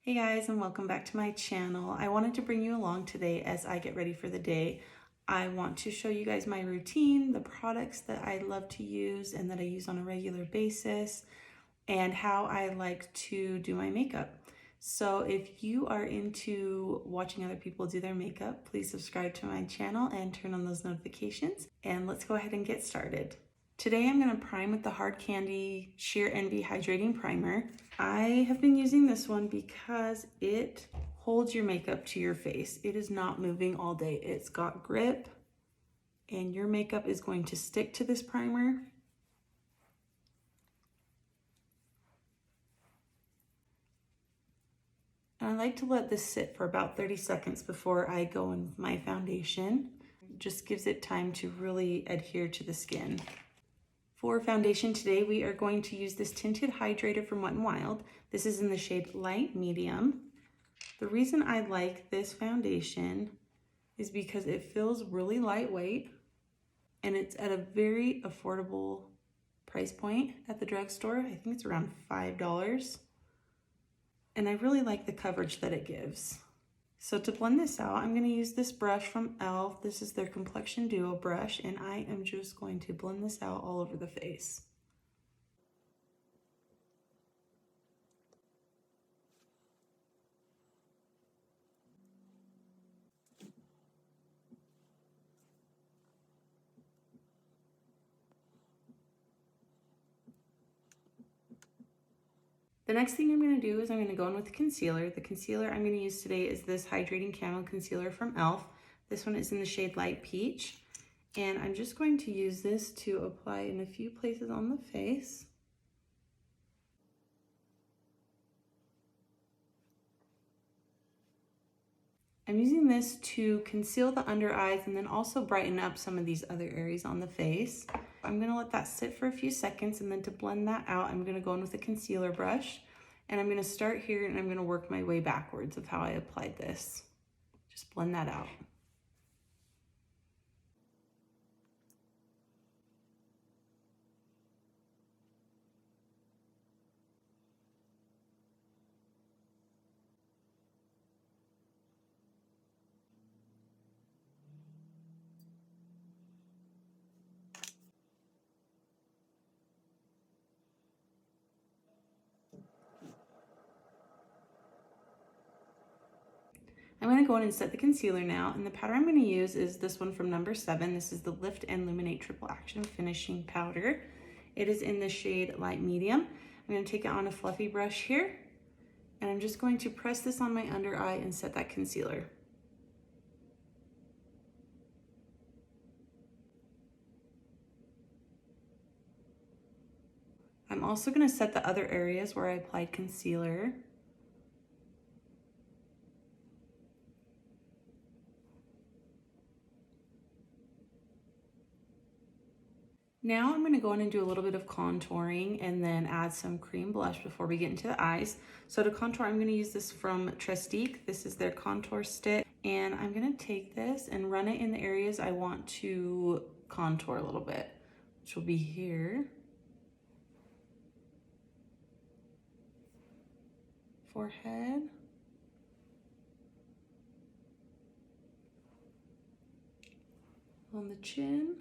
Hey guys, and welcome back to my channel. I wanted to bring you along today as I get ready for the day. I want to show you guys my routine, the products that I love to use and that I use on a regular basis, and how I like to do my makeup. So if you are into watching other people do their makeup, please subscribe to my channel and turn on those notifications. And let's go ahead and get started. Today I'm going to prime with the Hard Candy Sheer Envy Hydrating Primer. I have been using this one because it holds your makeup to your face. It is not moving all day. It's got grip and your makeup is going to stick to this primer. And I like to let this sit for about 30 seconds before I go in with my foundation. It just gives it time to really adhere to the skin. For foundation today, we are going to use this tinted hydrator from Wet n Wild. This is in the shade Light Medium. The reason I like this foundation is because it feels really lightweight and it's at a very affordable price point at the drugstore. I think it's around $5. And I really like the coverage that it gives. So to blend this out, I'm going to use this brush from e.l.f. This is their Complexion Duo brush, and I am just going to blend this out all over the face. The next thing I'm going to do is I'm going to go in with concealer. The concealer I'm going to use today is this Hydrating Camo Concealer from e.l.f. This one is in the shade Light Peach. And I'm just going to use this to apply in a few places on the face. I'm using this to conceal the under eyes and then also brighten up some of these other areas on the face. I'm going to let that sit for a few seconds, and then to blend that out, I'm going to go in with a concealer brush. And I'm going to start here and I'm going to work my way backwards of how I applied this. Just blend that out. I'm going to go in and set the concealer now, and the powder I'm going to use is this one from number 7. This is the Lift and Illuminate Triple Action Finishing Powder. It is in the shade Light Medium. I'm going to take it on a fluffy brush here, and I'm just going to press this on my under eye and set that concealer. I'm also going to set the other areas where I applied concealer. Now I'm going to go in and do a little bit of contouring and then add some cream blush before we get into the eyes. So to contour, I'm going to use this from Trestique. This is their contour stick. And I'm going to take this and run it in the areas I want to contour a little bit, which will be here. Forehead. On the chin.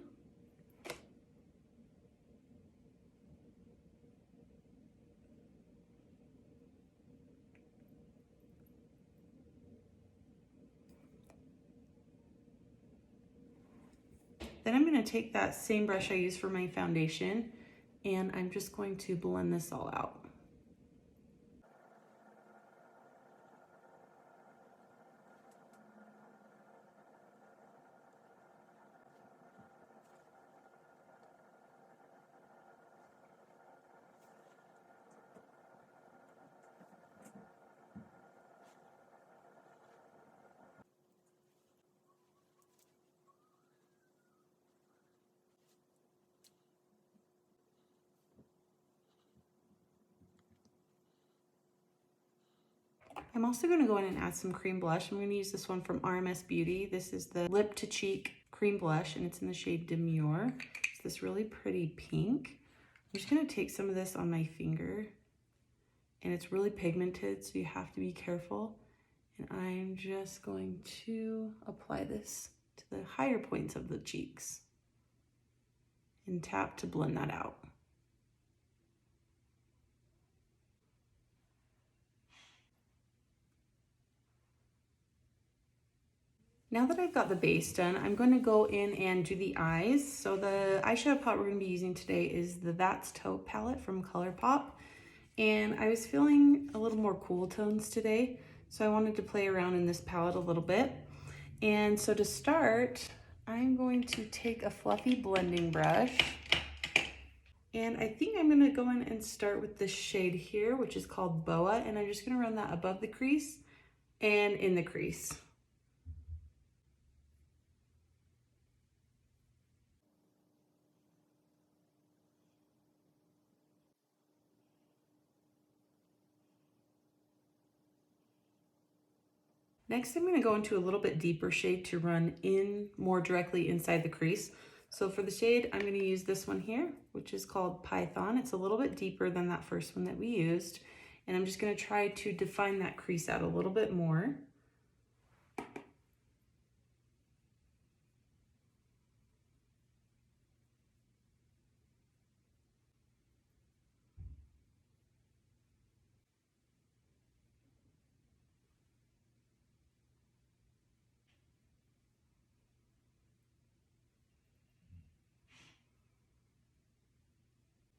Then I'm going to take that same brush I used for my foundation, and I'm just going to blend this all out. I'm also going to go in and add some cream blush. I'm going to use this one from RMS Beauty. This is the Lip to Cheek Cream Blush, and it's in the shade Demure. It's this really pretty pink. I'm just going to take some of this on my finger and it's really pigmented, so you have to be careful. And I'm just going to apply this to the higher points of the cheeks and tap to blend that out. Now that I've got the base done, I'm going to go in and do the eyes. So the eyeshadow palette we're going to be using today is the That's Taupe palette from ColourPop. And I was feeling a little more cool tones today, so I wanted to play around in this palette a little bit. And so to start, I'm going to take a fluffy blending brush. And I think I'm going to go in and start with this shade here, which is called Boa. And I'm just going to run that above the crease and in the crease. Next, I'm going to go into a little bit deeper shade to run in more directly inside the crease. So for the shade, I'm going to use this one here, which is called Python. It's a little bit deeper than that first one that we used. And I'm just going to try to define that crease out a little bit more.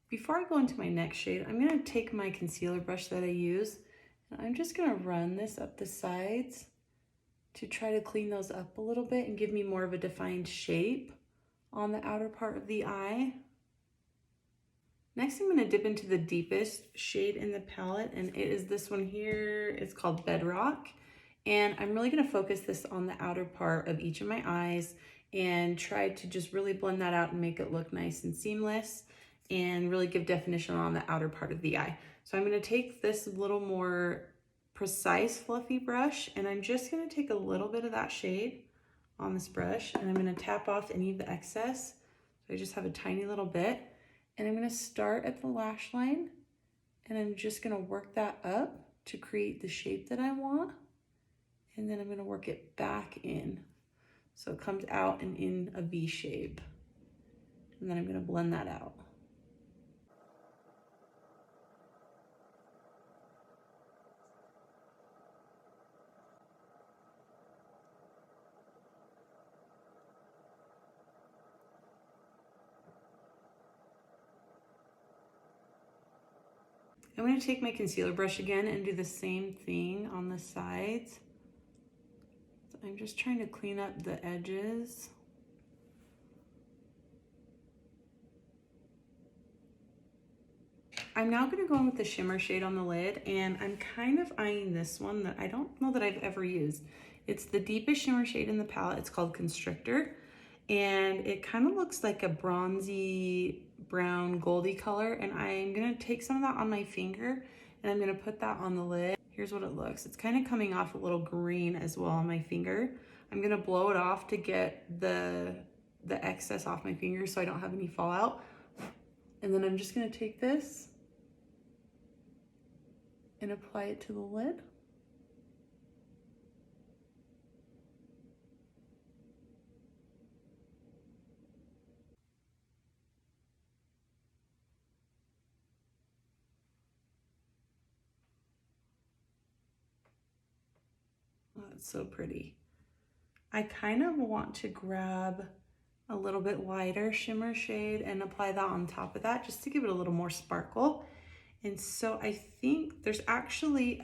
Before I go into my next shade, I'm going to take my concealer brush that I use, and I'm just going to run this up the sides to try to clean those up a little bit and give me more of a defined shape on the outer part of the eye. Next, I'm going to dip into the deepest shade in the palette, and it is this one here. It's called Bedrock, and I'm really going to focus this on the outer part of each of my eyes and try to just really blend that out and make it look nice and seamless and really give definition on the outer part of the eye. So I'm going to take this little more precise fluffy brush, and I'm just going to take a little bit of that shade on this brush, and I'm going to tap off any of the excess. So I just have a tiny little bit, and I'm going to start at the lash line, and I'm just going to work that up to create the shape that I want, and then I'm going to work it back in so it comes out and in a V shape, and then I'm going to blend that out. I'm going to take my concealer brush again and do the same thing on the sides. So I'm just trying to clean up the edges. I'm now going to go in with the shimmer shade on the lid, and I'm kind of eyeing this one that I don't know that I've ever used. It's the deepest shimmer shade in the palette. It's called Constrictor, and it kind of looks like a bronzy brown goldy color, and I'm going to take some of that on my finger and I'm going to put that on the lid. Here's what it looks. It's kind of coming off a little green as well on my finger. I'm going to blow it off to get the excess off my finger so I don't have any fallout. And then I'm just going to take this and apply it to the lid. Oh, that's so pretty. I kind of want to grab a little bit lighter shimmer shade and apply that on top of that just to give it a little more sparkle. And so I think there's actually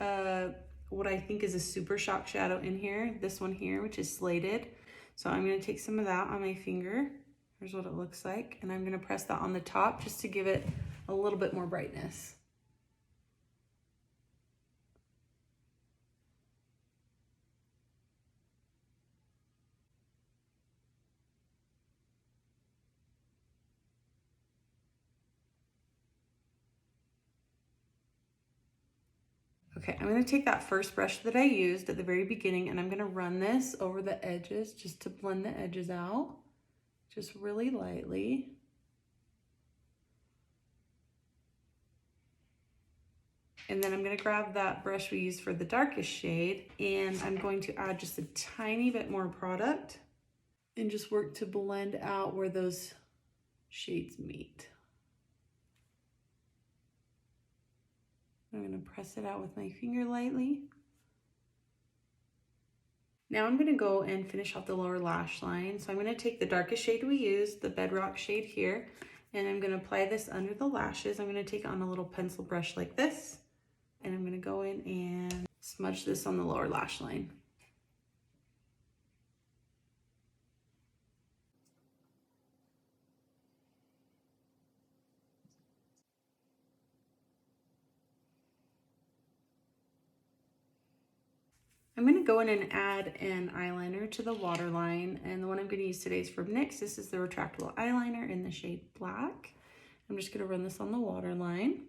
what I think is a super shock shadow in here, this one here, which is Slated. So I'm going to take some of that on my finger. Here's what it looks like. And I'm going to press that on the top just to give it a little bit more brightness. Okay, I'm going to take that first brush that I used at the very beginning, and I'm going to run this over the edges just to blend the edges out, just really lightly. And then I'm gonna grab that brush we used for the darkest shade, and I'm going to add just a tiny bit more product and just work to blend out where those shades meet. I'm gonna press it out with my finger lightly. Now I'm gonna go and finish off the lower lash line. So I'm gonna take the darkest shade we used, the bedrock shade here, and I'm gonna apply this under the lashes. I'm gonna take it on a little pencil brush like this, and I'm gonna go in and smudge this on the lower lash line. I'm gonna go in and add an eyeliner to the waterline, and the one I'm gonna use today is from NYX. This is the retractable eyeliner in the shade Black. I'm just gonna run this on the waterline.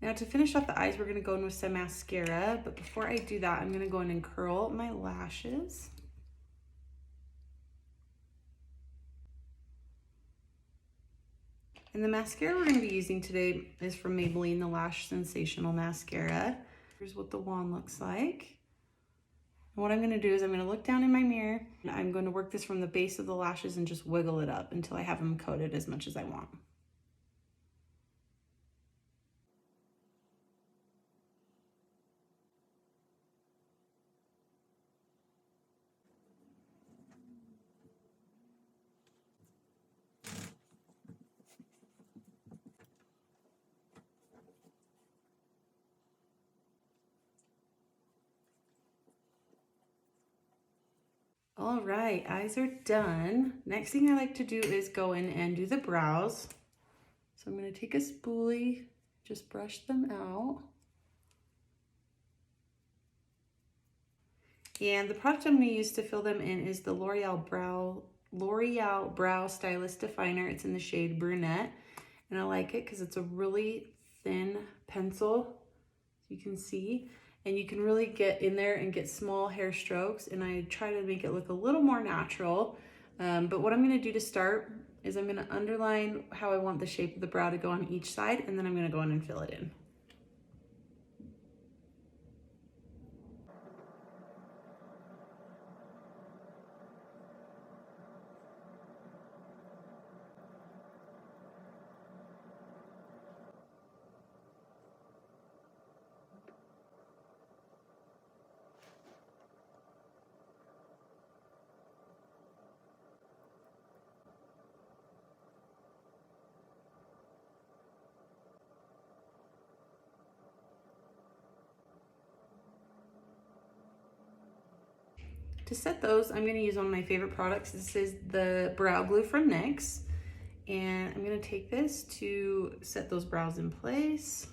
Now to finish off the eyes, we're gonna go in with some mascara, but before I do that, I'm gonna go in and curl my lashes. And the mascara we're gonna be using today is from Maybelline, the Lash Sensational Mascara. Here's what the wand looks like. And what I'm gonna do is I'm gonna look down in my mirror, and I'm gonna work this from the base of the lashes and just wiggle it up until I have them coated as much as I want. All right, eyes are done. Next thing I like to do is go in and do the brows. So I'm gonna take a spoolie, just brush them out. And the product I'm gonna use to fill them in is the L'Oreal Brow Stylist Definer. It's in the shade Brunette. And I like it because it's a really thin pencil, you can see. And you can really get in there and get small hair strokes, and I try to make it look a little more natural. But what I'm gonna do to start is I'm gonna underline how I want the shape of the brow to go on each side, and then I'm gonna go in and fill it in. To set those, I'm gonna use one of my favorite products. This is the brow glue from NYX. And I'm gonna take this to set those brows in place.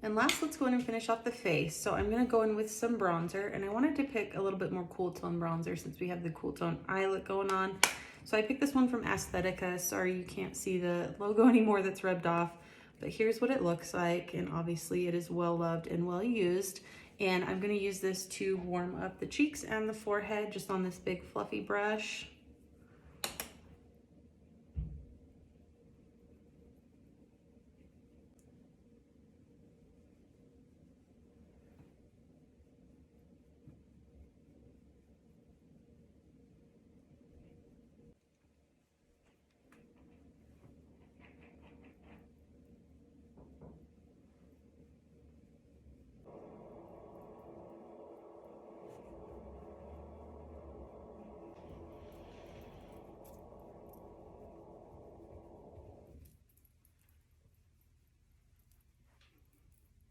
And last, let's go in and finish off the face. So I'm gonna go in with some bronzer, and I wanted to pick a little bit more cool tone bronzer since we have the cool tone eye look going on. So I picked this one from Aesthetica. Sorry you can't see the logo anymore, that's rubbed off, but here's what it looks like. And obviously it is well loved and well used. And I'm gonna use this to warm up the cheeks and the forehead just on this big fluffy brush.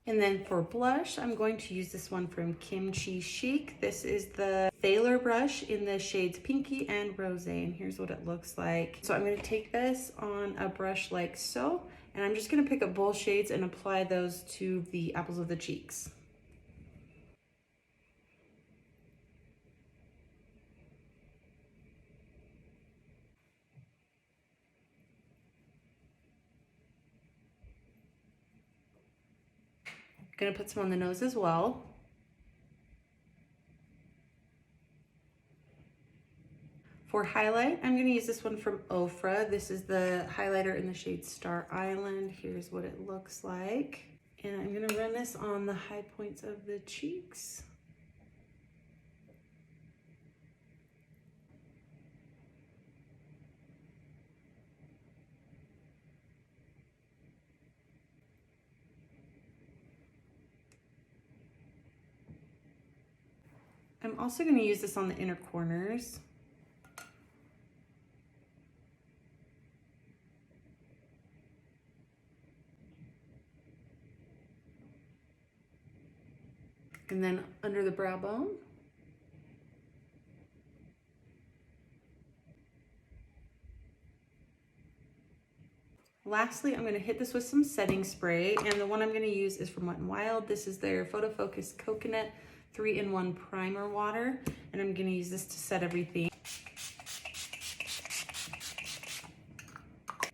And then for blush, I'm going to use this one from Kimchi Chic. This is the Thaler brush in the shades Pinky and Rose, and here's what it looks like. So I'm gonna take this on a brush like so, and I'm just gonna pick up both shades and apply those to the apples of the cheeks. I'm gonna put some on the nose as well. For highlight, I'm gonna use this one from Ofra. This is the highlighter in the shade Star Island. Here's what it looks like. And I'm gonna run this on the high points of the cheeks. I'm also gonna use this on the inner corners. And then under the brow bone. Lastly, I'm going to hit this with some setting spray, and the one I'm going to use is from Wet n Wild. This is their Photo Focus Coconut 3-in-1 Primer Water, and I'm going to use this to set everything.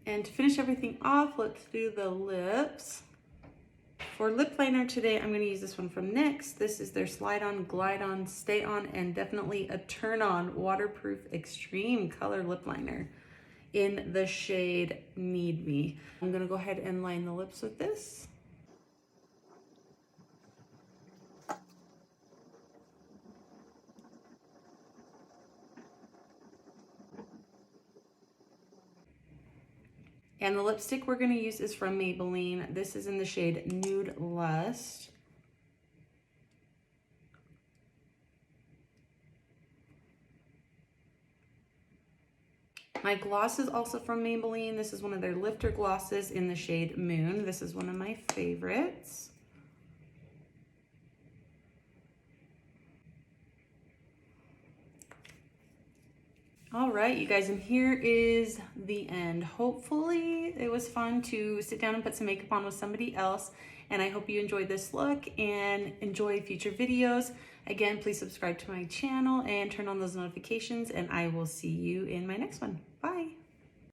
And to finish everything off, let's do the lips. For lip liner today, I'm going to use this one from NYX. This is their Slide On, Glide On, Stay On, and definitely a Turn On Waterproof Extreme Color Lip Liner in the shade Need Me. I'm going to go ahead and line the lips with this. And the lipstick we're going to use is from Maybelline. This is in the shade Nude Lust. My gloss is also from Maybelline. This is one of their lifter glosses in the shade Moon. This is one of my favorites. All right, you guys, and here is the end. Hopefully it was fun to sit down and put some makeup on with somebody else, and I hope you enjoyed this look and enjoy future videos. Again, please subscribe to my channel and turn on those notifications, and I will see you in my next one. Bye.